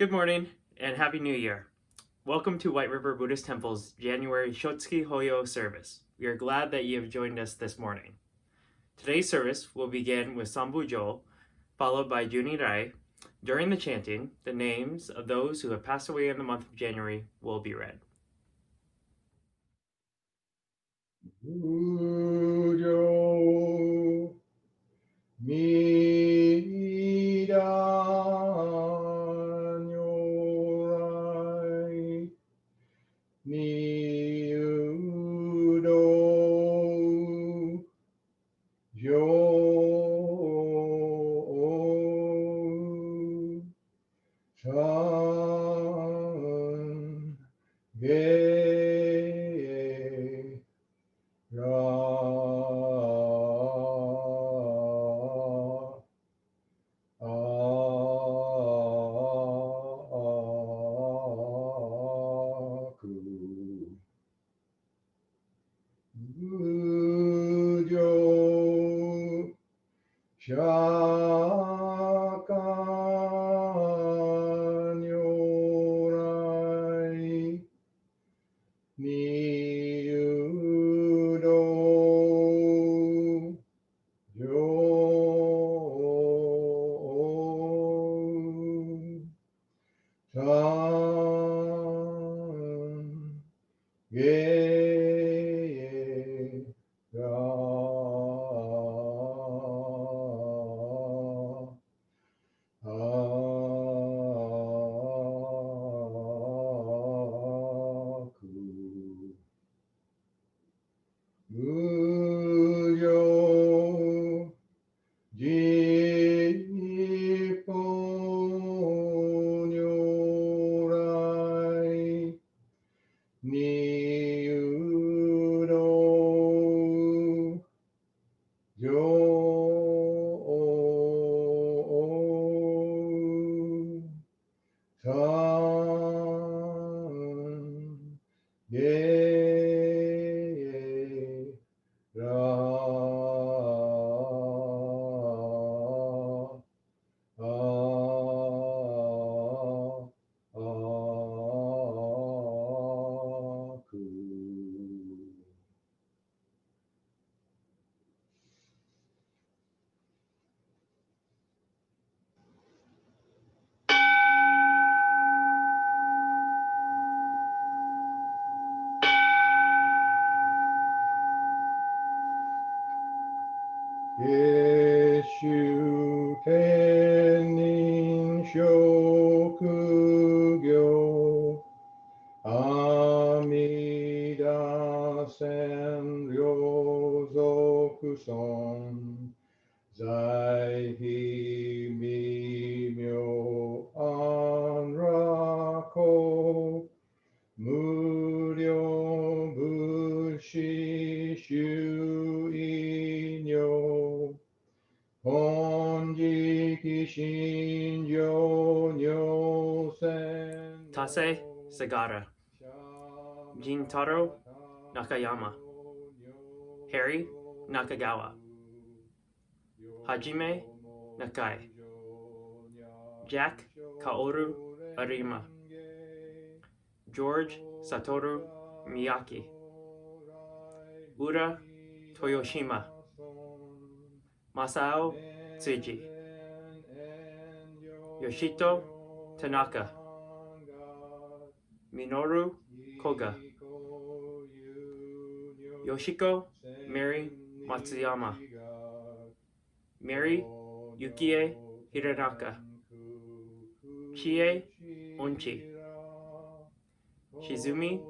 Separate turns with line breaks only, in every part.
Good morning and Happy New Year. Welcome to White River Buddhist Temple's January Shotsuki-hoyo service. We are glad that you have joined us this morning. Today's service will begin with Sambujo, followed by Junirai. During the chanting, the names of those who have passed away in the month of January will be read.
Bujo Mida Nyorai Niudo Yo San Ge Ra Aku Bujo Shaka Nyorai Niudo Yo San Ge Ra Aku Mujo Jippon Nyorai Niudo Yo San Ge Ra Aku Keshu Kenin Shokugyo Amida Senryo Zokuson Zaihi Mimyo Anrako Muryo Bushi Shu Inyo Honjiki Shinjo Nyosen
Tase Sagara, Jintaro Nakayama, Harry Nakagawa, Hajime Nakai, Jack Kaoru Arima, George Satoru Miyake, Ura Toyoshima, Masao Tsuji, Yoshito Tanaka, Minoru Koga, Yoshiko Mary Matsuyama, Mary Yukie Hiranaka, Chie Onchi, Shizumi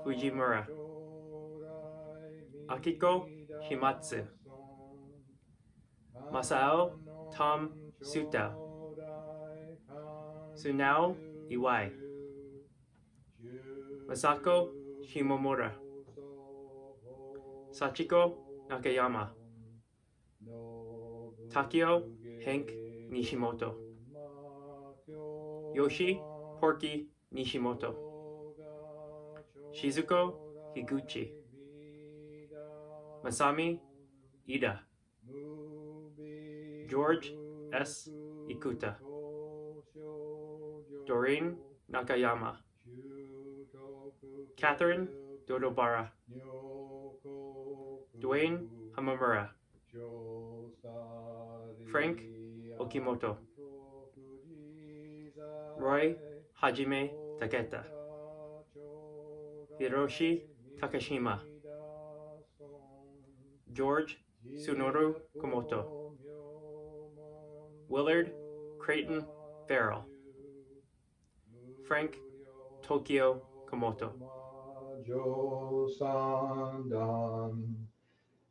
Fujimura, Akiko Shimatsu, Masao Tom Suta, Sunao Iwai, Masako Shimomura, Sachiko Nakayama, Takio Hank Nishimoto, Yoshi Porky Nishimoto, Shizuko Higuchi, Masami Ida, George S. Ikuta, Doreen Nakayama, Catherine Dodobara, Dwayne Hamamura, Frank Okimoto, Roy Hajime Taketa, Hiroshi Takashima, George Tsunoru Komoto, Willard Creighton Farrell, Frank Tokyo Komoto,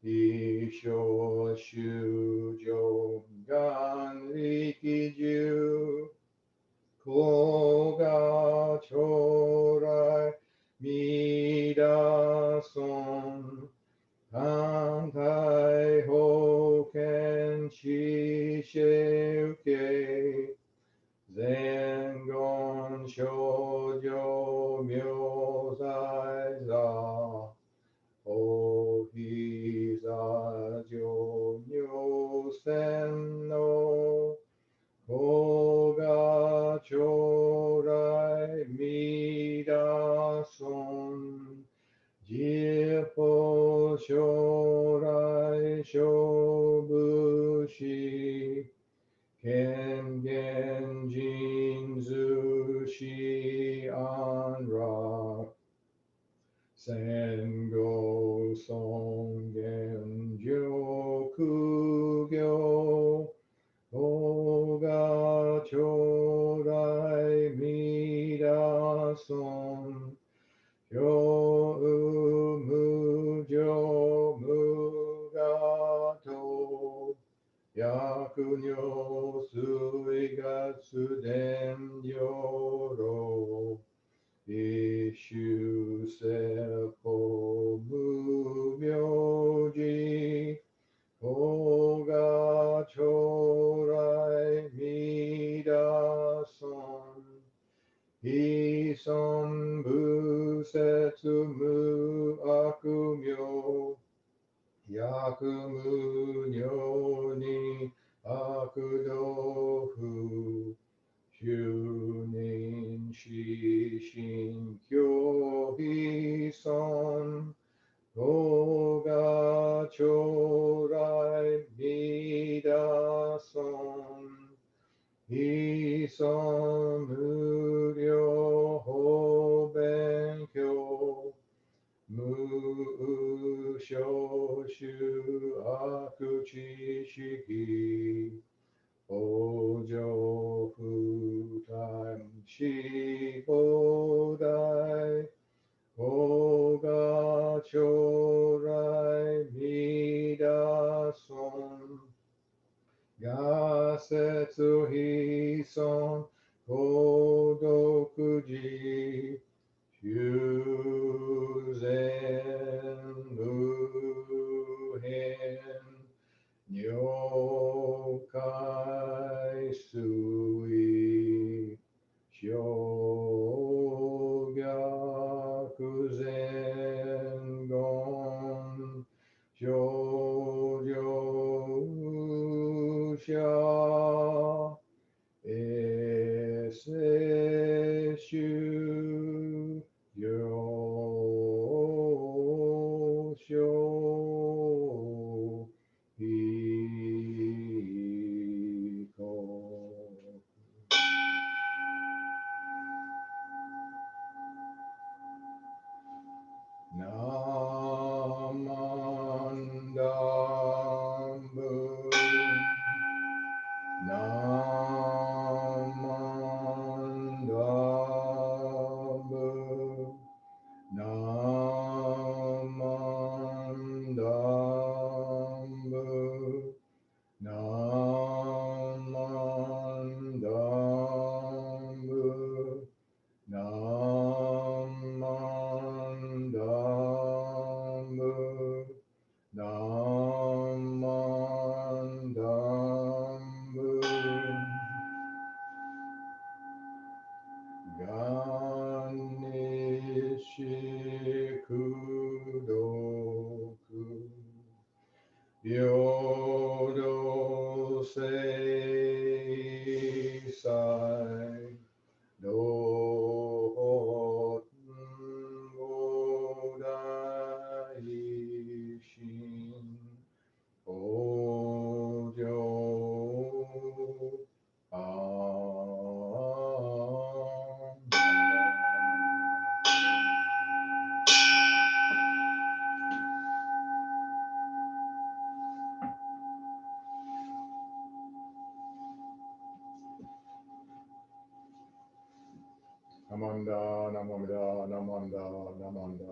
Isho Shujo Gan Rikiju Koga Chorai Midason Kantai Hoken Shisheuke Zengon Shoujo Myozai Za Ohizajo Nyosen no Koga Chorai Midason Jippo Shorai Shobushi Kengen Jinzu Shi Anra Sengo Songen Jokugyo Oga Chorai Midason Yo Mujo Mugato Yakunyo Suigatsu Den Yoro Ishu Seppo Mumyoji Oga Chorai Midason Ison Busetsu Mu Akumyo Yakumu Nyoni Akudofu Shunin Shishin Kyohi Son Goga Chorai Mida Son Isan Muryo Hoben Kyo Mu Shoshu Akuchi Shiki Ojo Futai Shi Bodai Oga Chorai Mida Son Gasetsu Hison Kodokuji Shuzen Muhen Nyokai Sui Shogyakuzen Gon Jojo Sha Eseshu Yosho Hiko Namandambu Namandambu Namandambu Namandambu Namandambu Namandambu Ganishikudoku Yodo Sei Sai Namanda, Namanda, Namanda, Namanda,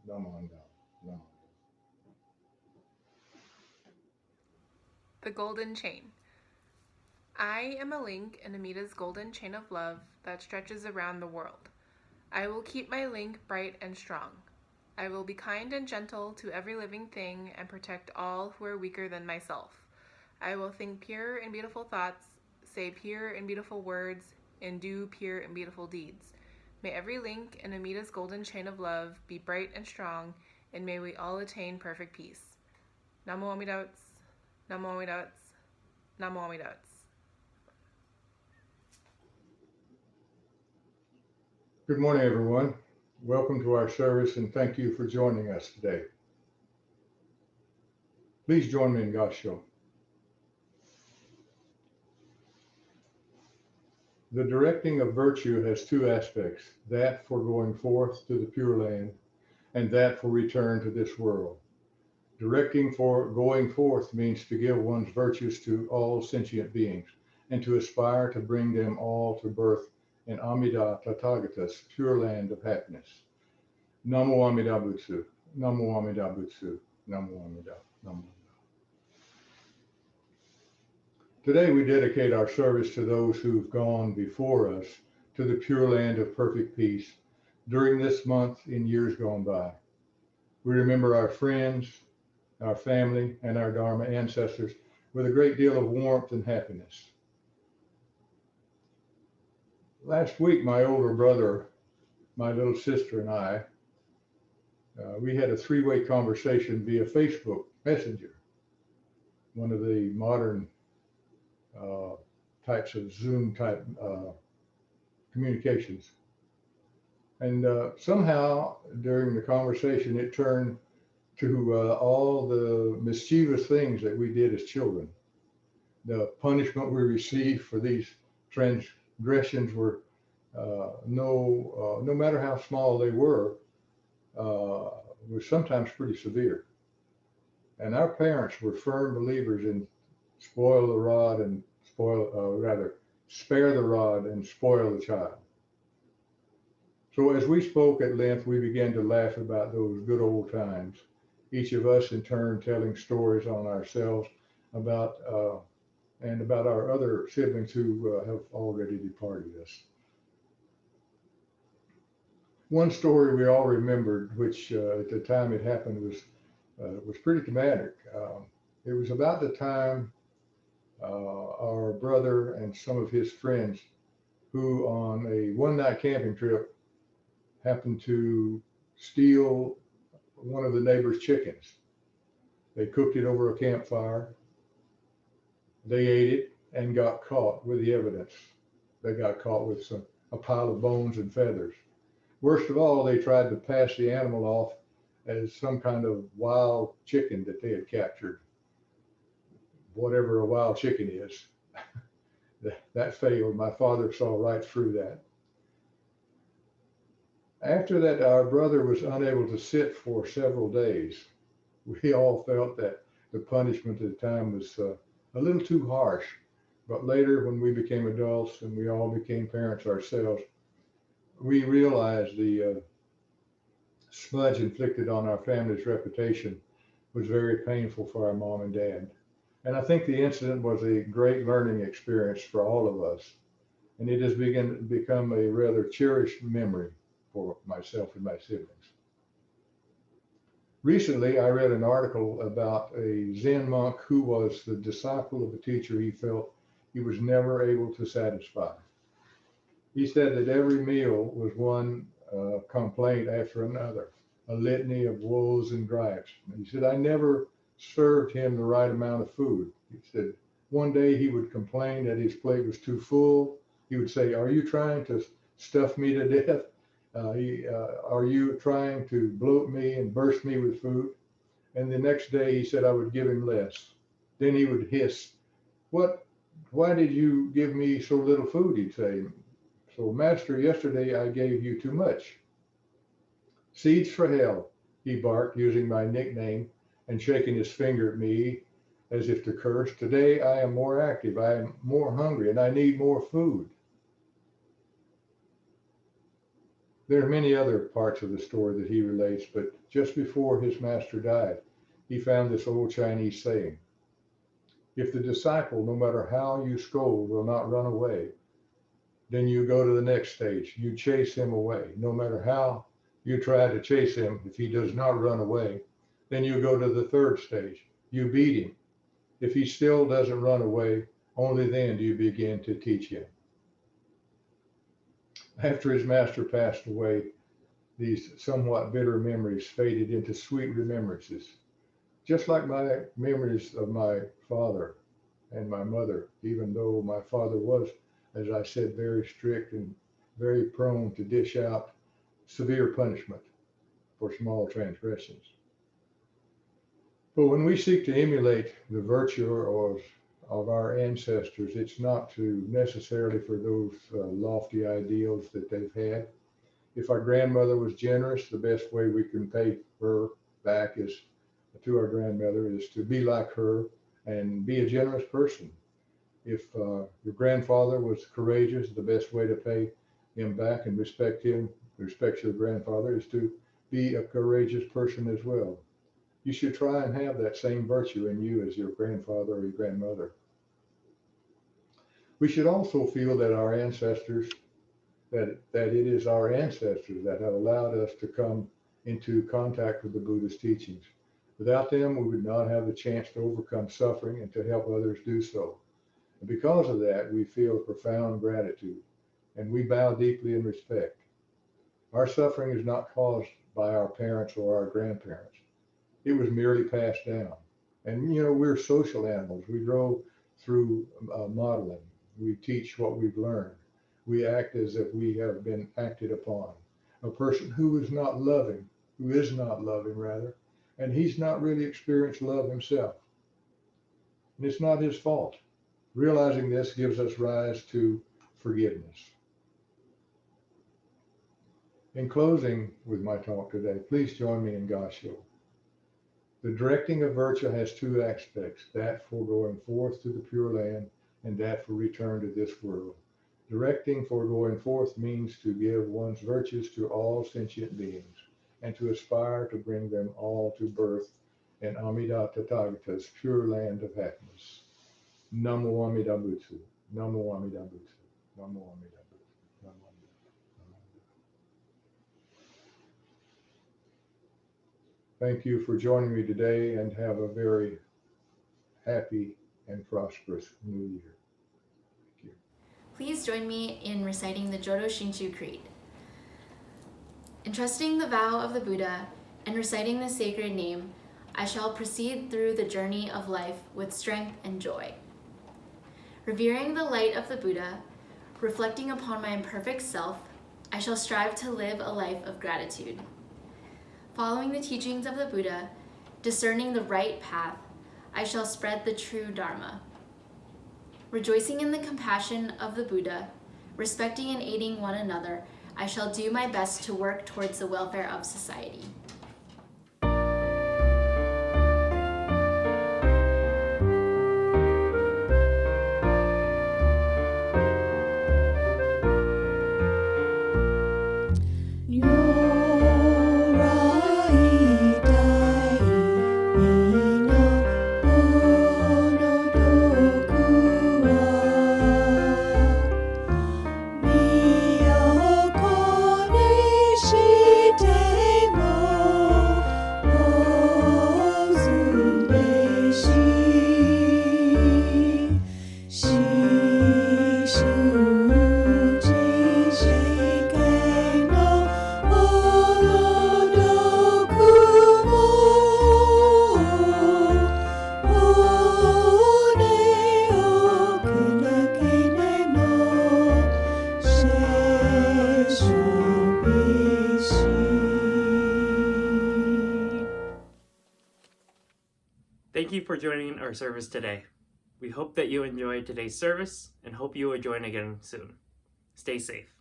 Namanda, Namanda.
The Golden Chain. I am a link in Amita's golden chain of love that stretches around the world. I will keep my link bright and strong. I will be kind and gentle to every living thing and protect all who are weaker than myself. I will think pure and beautiful thoughts, say pure and beautiful words, and do pure and beautiful deeds. May every link in Amita's golden chain of love be bright and strong, and may we all attain perfect peace. Namo Amidouts, Namo Amidouts, Namo Amidouts.
Good morning, everyone. Welcome to our service and thank you for joining us today. Please join me in Gassho. The directing of virtue has two aspects, that for going forth to the Pure Land and that for return to this world. Directing for going forth means to give one's virtues to all sentient beings and to aspire to bring them all to birth in Amida Tathagata's pure land of happiness. Namo Amida Butsu, Namo Amida Butsu, Namo Amida, Namo. Today we dedicate our service to those who've gone before us to the pure land of perfect peace during this month in years gone by. We remember our friends, our family, and our Dharma ancestors with a great deal of warmth and happiness. Last week, my older brother, my little sister, and I, we had a three-way conversation via Facebook Messenger, one of the modern types of Zoom type communications. And somehow during the conversation, it turned to all the mischievous things that we did as children. The punishment we received for these transgressions were no matter how small they were sometimes pretty severe. And our parents were firm believers in spoil the rod and spare the rod and spoil the child. So as we spoke at length, we began to laugh about those good old times, each of us in turn telling stories on ourselves about and about our other siblings who have already departed us. One story we all remembered, which at the time it happened, was pretty dramatic. It was about the time our brother and some of his friends, who on a one-night camping trip happened to steal one of the neighbor's chickens. They cooked it over a campfire. They ate it and got caught with the evidence. They got caught with a pile of bones and feathers. Worst of all, they tried to pass the animal off as some kind of wild chicken that they had captured. Whatever a wild chicken is. That failed. My father saw right through that. After that, our brother was unable to sit for several days. We all felt that the punishment at the time was a little too harsh. But later, when we became adults and we all became parents ourselves, we realized the smudge inflicted on our family's reputation was very painful for our mom and dad. And I think the incident was a great learning experience for all of us. And it has become a rather cherished memory for myself and my siblings. Recently, I read an article about a Zen monk who was the disciple of a teacher he felt he was never able to satisfy. He said that every meal was one complaint after another, a litany of woes and gripes. He said, I never served him the right amount of food. He said, one day he would complain that his plate was too full. He would say, are you trying to stuff me to death? Are you trying to bloat me and burst me with food? And the next day he said I would give him less. Then he would hiss, why did you give me so little food? He'd say, so master, yesterday I gave you too much. Seeds for hell, he barked, using my nickname and shaking his finger at me as if to curse. Today I am more active, I am more hungry, and I need more food. There are many other parts of the story that he relates, but just before his master died, he found this old Chinese saying: if the disciple, no matter how you scold, will not run away, then you go to the next stage. You chase him away. No matter how you try to chase him, if he does not run away, then you go to the third stage. You beat him. If he still doesn't run away, only then do you begin to teach him. After his master passed away, these somewhat bitter memories faded into sweet remembrances. Just like my memories of my father and my mother, even though my father was, as I said, very strict and very prone to dish out severe punishment for small transgressions. But when we seek to emulate the virtue of our ancestors, it's not to necessarily for those lofty ideals that they've had. If our grandmother was generous, the best way we can pay her back is to our grandmother is to be like her and be a generous person. If your grandfather was courageous, the best way to pay him back and respect him, respect your grandfather, is to be a courageous person as well. You should try and have that same virtue in you as your grandfather or your grandmother. We should also feel that our ancestors, that it is our ancestors that have allowed us to come into contact with the Buddha's teachings. Without them, we would not have the chance to overcome suffering and to help others do so. And because of that, we feel profound gratitude and we bow deeply in respect. Our suffering is not caused by our parents or our grandparents. It was merely passed down. And we're social animals. We grow through modeling. We teach what we've learned. We act as if we have been acted upon. A person who is not loving rather, and he's not really experienced love himself. And it's not his fault. Realizing this gives us rise to forgiveness. In closing with my talk today, please join me in Gasho. The directing of virtue has two aspects, that for going forth to the Pure Land and that for return to this world. Directing for going forth means to give one's virtues to all sentient beings and to aspire to bring them all to birth in Amida Tathagata's pure land of happiness. Namo Amida Butsu. Namo Amida Butsu. Namo Amida Butsu. Namo Amida Butsu. Thank you for joining me today and have a very happy and prosperous new year. Thank you.
Please join me in reciting the Jodo Shinshu Creed. Entrusting the vow of the Buddha and reciting the sacred name, I shall proceed through the journey of life with strength and joy. Revering the light of the Buddha, reflecting upon my imperfect self, I shall strive to live a life of gratitude. Following the teachings of the Buddha, discerning the right path, I shall spread the true Dharma. Rejoicing in the compassion of the Buddha, respecting and aiding one another, I shall do my best to work towards the welfare of society.
Thank you for joining our service today. We hope that you enjoyed today's service and hope you will join again soon. Stay safe.